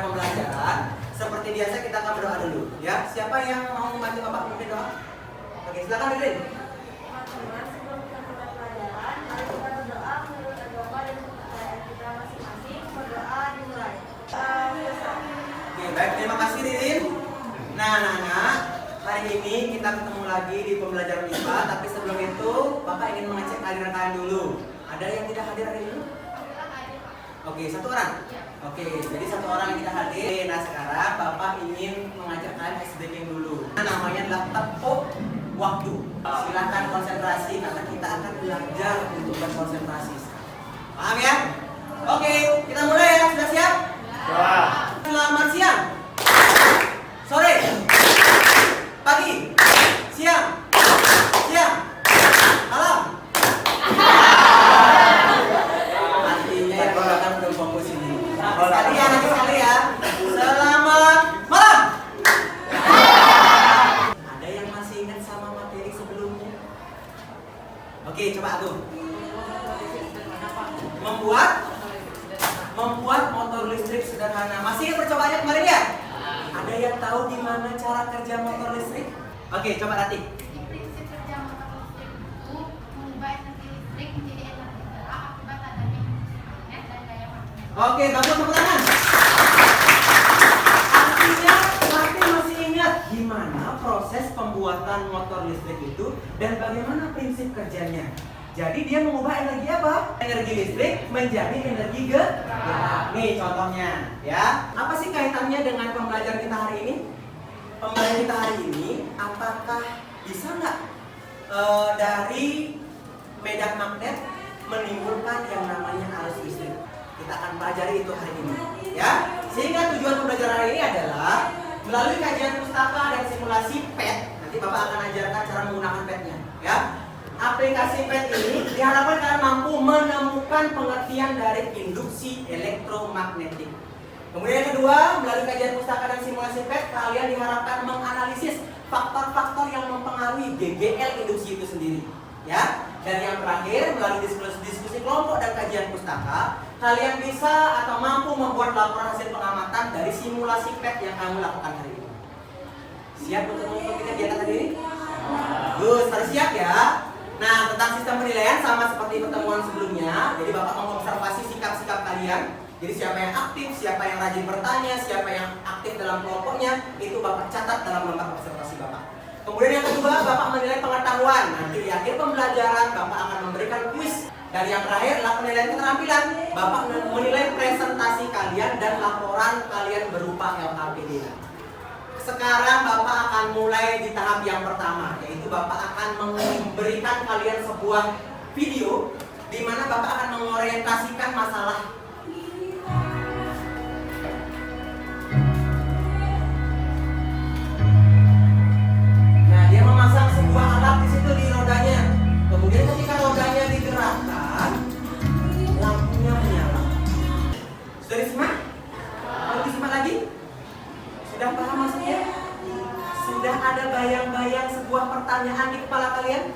pembelajaran. Seperti biasa kita akan berdoa dulu, ya. Siapa yang mau membantu Bapak memimpin doa? Oke, silakan Didin. Teman-teman, sebelum kita mulai pelajaran, mari kita berdoa menurut agama dan kepercayaan kita masing-masing. Berdoa dimulai. Oke, baik, terima kasih Didin. Nah, anak-anak, hari ini kita ketemu lagi di pembelajaran IPA. Tapi sebelum itu, Bapak ingin mengecek kehadiran kalian dulu. Ada yang tidak hadir hari ini? Oke, satu orang? Oke, jadi satu orang yang tidak hadir. Nah, sekarang Bapak ingin mengajak kalian ice breaking dulu. Nah, namanya adalah tepuk waktu. Silakan konsentrasi karena kita akan belajar untuk berkonsentrasi. Paham ya? Oke, kita mulai ya. Sudah siap? Selamat siang. Sore. Pagi. Siang. Siang. Malam. Artinya yang belakang belum fokus ini. Sekali ya, nanti sekali ya. Selamat malam. Ada yang masih ingat sama materi sebelumnya? Oke, coba tuh. Membuat motor listrik sederhana. Masih ingat percobaannya kemarin ya? Ada yang tahu gimana cara kerja motor listrik? Oke, coba Rati. Prinsip kerja motor listrik itu mengubah energi listrik menjadi energi gerak akibat adanya induksi magnet dan gaya magnet. Oke, bagus, tepuk tangan. Artinya, Rati masih ingat gimana proses pembuatan motor listrik itu dan bagaimana prinsip kerjanya. Jadi dia mengubah energi apa? Energi listrik menjadi energi gerak. Nih contohnya, ya. Apa sih kaitannya dengan pembelajaran kita hari ini? Pembelajaran kita hari ini, apakah bisa nggak dari medan magnet menimbulkan yang namanya arus listrik? Kita akan pelajari itu hari ini, ya. Sehingga tujuan pembelajaran hari ini adalah melalui kajian pustaka dan simulasi PET. Nanti Bapak akan ajarkan cara menggunakan PET-nya, ya. Aplikasi PET ini diharapkan kalian mampu menemukan pengertian dari induksi elektromagnetik. Kemudian yang kedua, melalui kajian pustaka dan simulasi PET, kalian diharapkan menganalisis faktor-faktor yang mempengaruhi GGL induksi itu sendiri. Ya, dan yang terakhir, melalui diskusi kelompok dan kajian pustaka, kalian bisa atau mampu membuat laporan hasil pengamatan dari simulasi PET yang kamu lakukan hari ini. Siap untuk mengikuti kegiatan hari ini? Bagus, harus siap ya. Nah, tentang sistem penilaian sama seperti pertemuan sebelumnya. Jadi Bapak mengobservasi sikap-sikap kalian. Jadi siapa yang aktif, siapa yang rajin bertanya, siapa yang aktif dalam kelompoknya, itu Bapak catat dalam lembar observasi Bapak. Kemudian yang kedua, Bapak menilai pengetahuan. Nanti di akhir pembelajaran Bapak akan memberikan kuis. Dan yang terakhir adalah penilaian keterampilan. Bapak menilai presentasi kalian dan laporan kalian berupa LKPD. Sekarang Bapak akan mulai di tahap yang pertama, yaitu Bapak akan memberikan kalian sebuah video di mana Bapak akan mengorientasikan masalah. Nah, dia memasang sebuah alat di situ di rodanya. Kemudian ketika rodanya digerakkan, lampunya menyala. Sudah disimak? Mau disimak lagi? Sudah paham maksudnya? Sudah ada bayang-bayang sebuah pertanyaan di kepala kalian?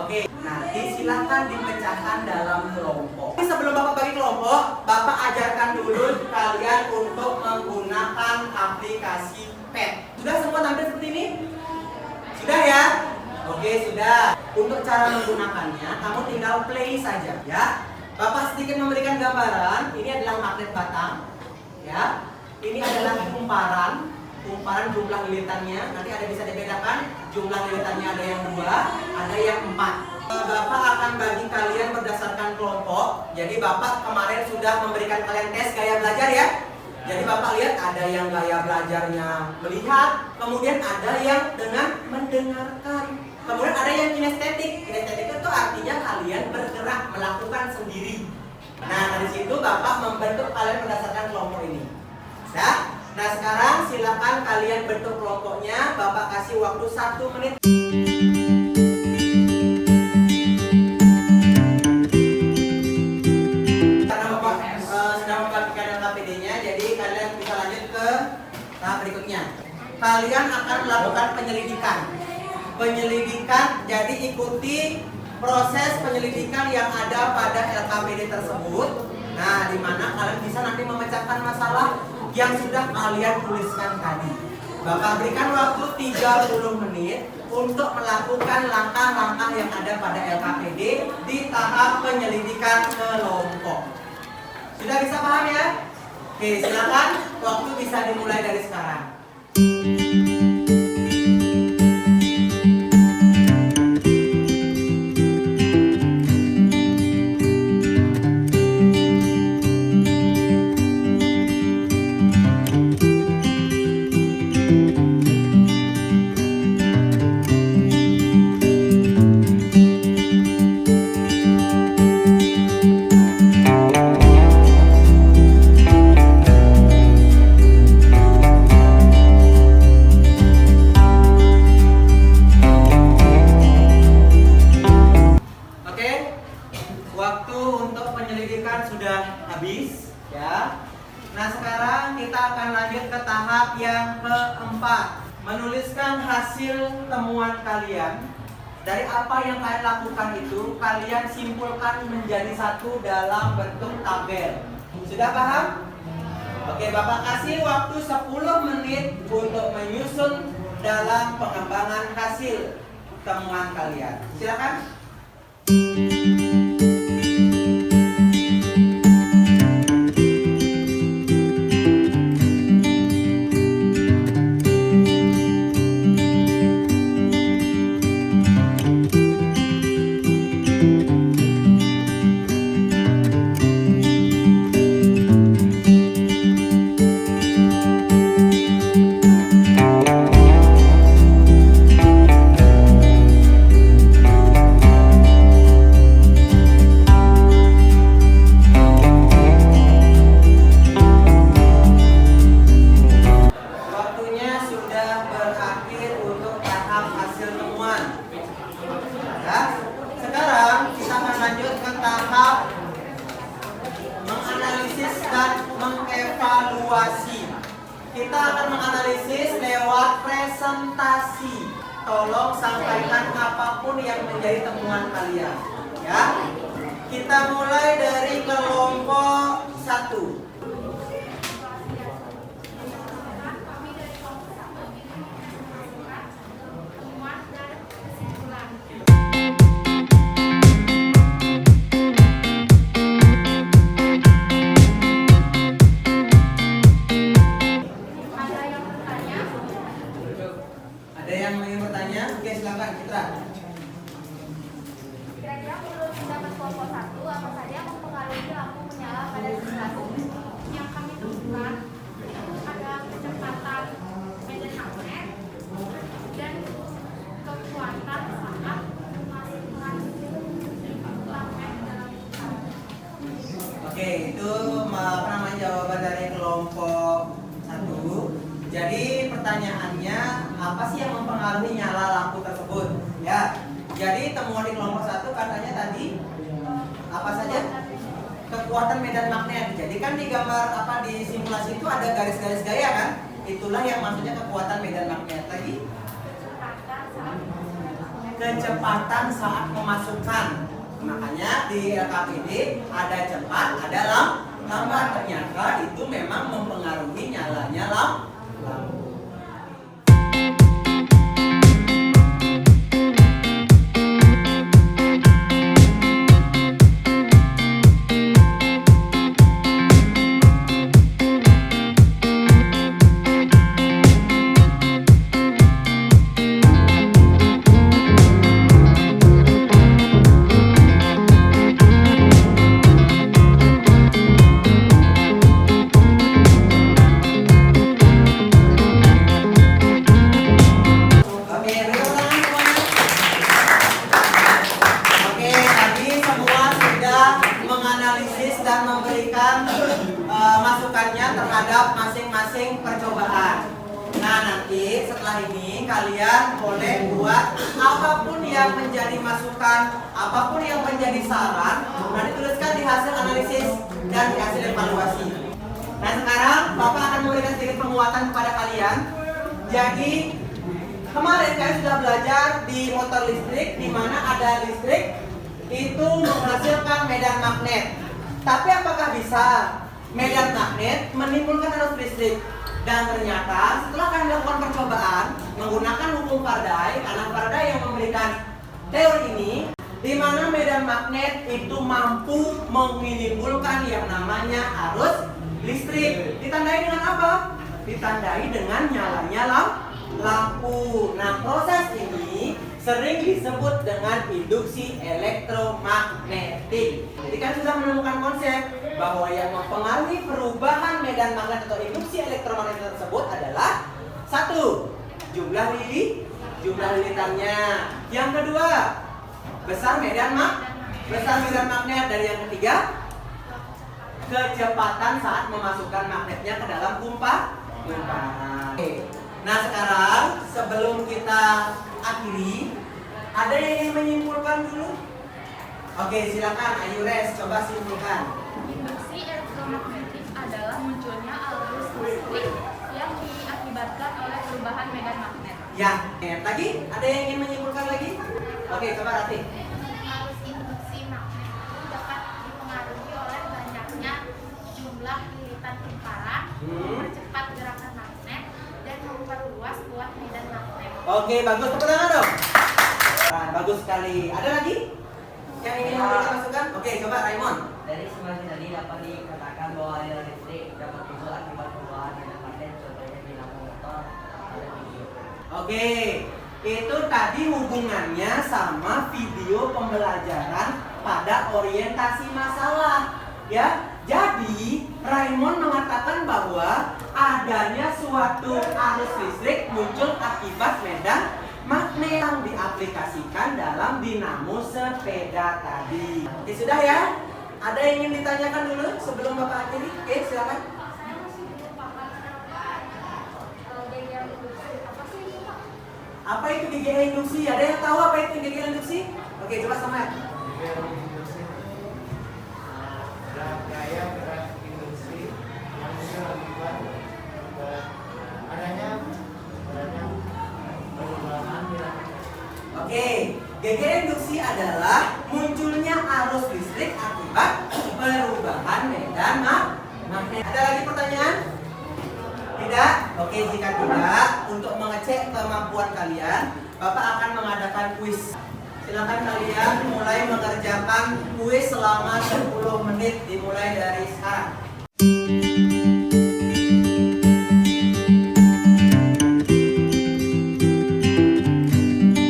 Oke, nanti silakan dipecahkan dalam kelompok. Sebelum Bapak bagi kelompok, Bapak ajarkan dulu kalian untuk menggunakan aplikasi PET. Sudah semua tampil seperti ini? Sudah ya? Oke, sudah. Untuk cara menggunakannya, kamu tinggal play saja ya. Bapak sedikit memberikan gambaran. Ini adalah magnet batang, ya. Ini adalah kumparan jumlah lilitannya. Nanti ada bisa dibedakan. Jumlah lilitannya ada yang 2, ada yang 4. Bapak akan bagi kalian berdasarkan kelompok. Jadi Bapak kemarin sudah memberikan kalian tes gaya belajar ya. Jadi Bapak lihat ada yang gaya belajarnya melihat, kemudian ada yang dengan mendengarkan. Kemudian ada yang kinestetik. Kinestetik itu artinya kalian bergerak melakukan sendiri. Nah, dari situ Bapak membentuk kalian berdasarkan kelompok ini. Ya. Nah, sekarang silakan kalian bentuk kelompoknya. Bapak kasih waktu 1 menit. Karena Bapak sedang membagikan LKPD-nya, jadi kalian bisa lanjut ke tahap berikutnya. Kalian akan melakukan penyelidikan. Jadi ikuti proses penyelidikan yang ada pada LKPD tersebut. Nah, di mana kalian bisa nanti memecahkan masalah yang sudah kalian tuliskan tadi. Bapak berikan waktu 30 menit untuk melakukan langkah-langkah yang ada pada LKPD di tahap penyelidikan kelompok. Sudah bisa paham ya? Oke, silakan, waktu bisa dimulai dari sekarang. Waktu untuk penyelidikan sudah habis ya. Nah, sekarang kita akan lanjut ke tahap yang keempat, menuliskan hasil temuan kalian. Dari apa yang kalian lakukan itu, kalian simpulkan menjadi satu dalam bentuk tabel. Sudah paham? Oke, Bapak kasih waktu 10 menit untuk menyusun dalam pengembangan hasil temuan kalian. Silakan. Mengevaluasi. Kita akan menganalisis lewat presentasi. Tolong sampaikan apapun yang menjadi temuan kalian, ya. Kita mulai dari kelompok 1. Ada yang ingin bertanya? Oke, silakan Citra. Kira-kira menurut pendapat kelompok 1, apa saja yang mempengaruhi lampu menyala pada simulasi? Yang kami temukan itu ada kecepatan medan magnet dan kekuatan saat memasukkan magnet dalam lingkaran. Oke, itu apa namanya jawaban dari kelompok 1. Jadi pertanyaannya, apa sih yang mempengaruhi nyala lampu tersebut? Ya. Jadi temuan di kelompok 1 katanya tadi apa saja? Kekuatan medan magnet. Jadi kan di gambar di simulasi itu ada garis-garis gaya kan? Itulah yang maksudnya kekuatan medan magnet. Lagi? Kecepatan saat memasukkan. Makanya di LKPD ada cepat, ada lambat. Ternyata itu memang mempengaruhi nyalanya lampu. Dan memberikan masukannya terhadap masing-masing percobaan. Nah, nanti setelah ini kalian boleh buat apapun yang menjadi masukan, apapun yang menjadi saran, nanti tuliskan di hasil analisis dan di hasil evaluasi. Nah, sekarang Bapak akan memberikan sedikit penguatan kepada kalian. Jadi kemarin kalian sudah belajar di motor listrik, di mana ada listrik itu menghasilkan medan magnet. Tapi apakah bisa medan magnet menimbulkan arus listrik. Dan ternyata setelah kalian lakukan percobaan menggunakan hukum Faraday, anak Faraday yang memberikan teori ini, di mana medan magnet itu mampu menimbulkan yang namanya arus listrik. Ditandai dengan apa? Ditandai dengan nyalanya lampu. Nah, proses ini sering disebut dengan induksi elektromagnetik. Jadi kan sudah menemukan konsep bahwa yang mempengaruhi perubahan medan magnet atau induksi elektromagnetik tersebut adalah satu, jumlah lilitannya. Yang kedua, besar medan magnet. Dan yang ketiga, kecepatan saat memasukkan magnetnya ke dalam kumparan. Nah, sekarang sebelum kita akhiri, ada yang ingin menyimpulkan dulu? Oke, silakan Ayu Res, coba simpulkan. Induksi elektromagnetik adalah munculnya arus listrik yang diakibatkan oleh perubahan medan magnet. Ya, lagi? Ada yang ingin menyimpulkan lagi? Oke, coba Ratih. Arus induksi magnet itu dapat dipengaruhi oleh banyaknya jumlah lilitan kumparan, mempercepat gerakan magnet, dan memperluas kuat medan magnet. Oke, bagus. Tepuk tangan dong. Nah, bagus sekali. Ada lagi yang ingin memberikan masukan? Oke, coba Raymond. Dari simulasi tadi dapat dikatakan bahwa aliran listrik dapat timbul akibat perubahan medan magnet, contohnya di lampu motor atau video. Oke, itu tadi hubungannya sama video pembelajaran pada orientasi masalah. Ya, jadi Raymond mengatakan bahwa adanya suatu arus listrik muncul akibat medan magnet yang diaplikasikan dalam dinamo sepeda tadi. Oke, sudah ya? Ada yang ingin ditanyakan dulu sebelum Bapak akhiri? Oke, silakan. Saya masih belum paham gaya induksi apa sih itu, Pak? Apa itu GGL induksi? Ada yang tahu apa itu GGL induksi? Oke, coba sama. Gerak induksi yang dilakukan adanya perubahan Oke, GGL induksi adalah munculnya arus listrik akibat perubahan medan magnet. Ada lagi pertanyaan? Tidak? Oke, jika tidak, untuk mengecek kemampuan kalian, Bapak akan mengadakan kuis. Silakan kalian mulai mengerjakan kuis selama 10 menit dimulai dari sekarang.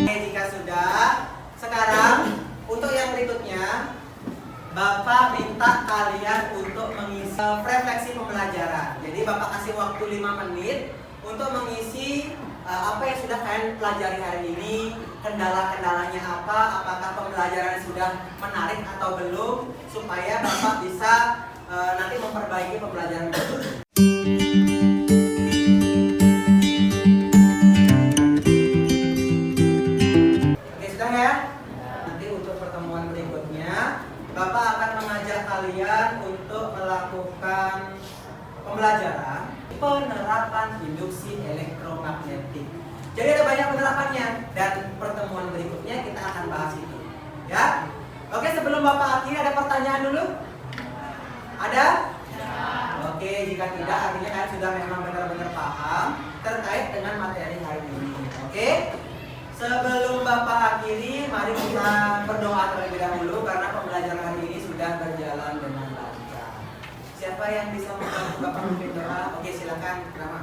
Oke, jika sudah, sekarang untuk yang berikutnya Bapak minta kalian untuk mengisi refleksi pembelajaran. Jadi Bapak kasih waktu 5 menit untuk mengisi apa yang sudah kalian pelajari hari ini, kendala-kendalanya apa, apakah pembelajaran sudah menarik atau belum, supaya Bapak bisa nanti memperbaiki pembelajaran tersebut. Oke, sudah ya? Nanti untuk pertemuan berikutnya, Bapak akan mengajak kalian untuk melakukan pembelajaran penerapan induksi elektromagnetik. Jadi ada banyak penerapannya dan pertemuan berikutnya kita akan bahas itu. Ya? Oke, sebelum Bapak akhiri ada pertanyaan dulu? Ada? Oke, jika tidak artinya kalian sudah memang benar-benar paham terkait dengan materi hari ini. Oke? Sebelum Bapak akhiri, mari kita berdoa terlebih dahulu karena pembelajaran hari ini sudah berjalan dengan lancar. Siapa yang bisa membantu Bapak memimpin doa? Oke, silakan, Rama.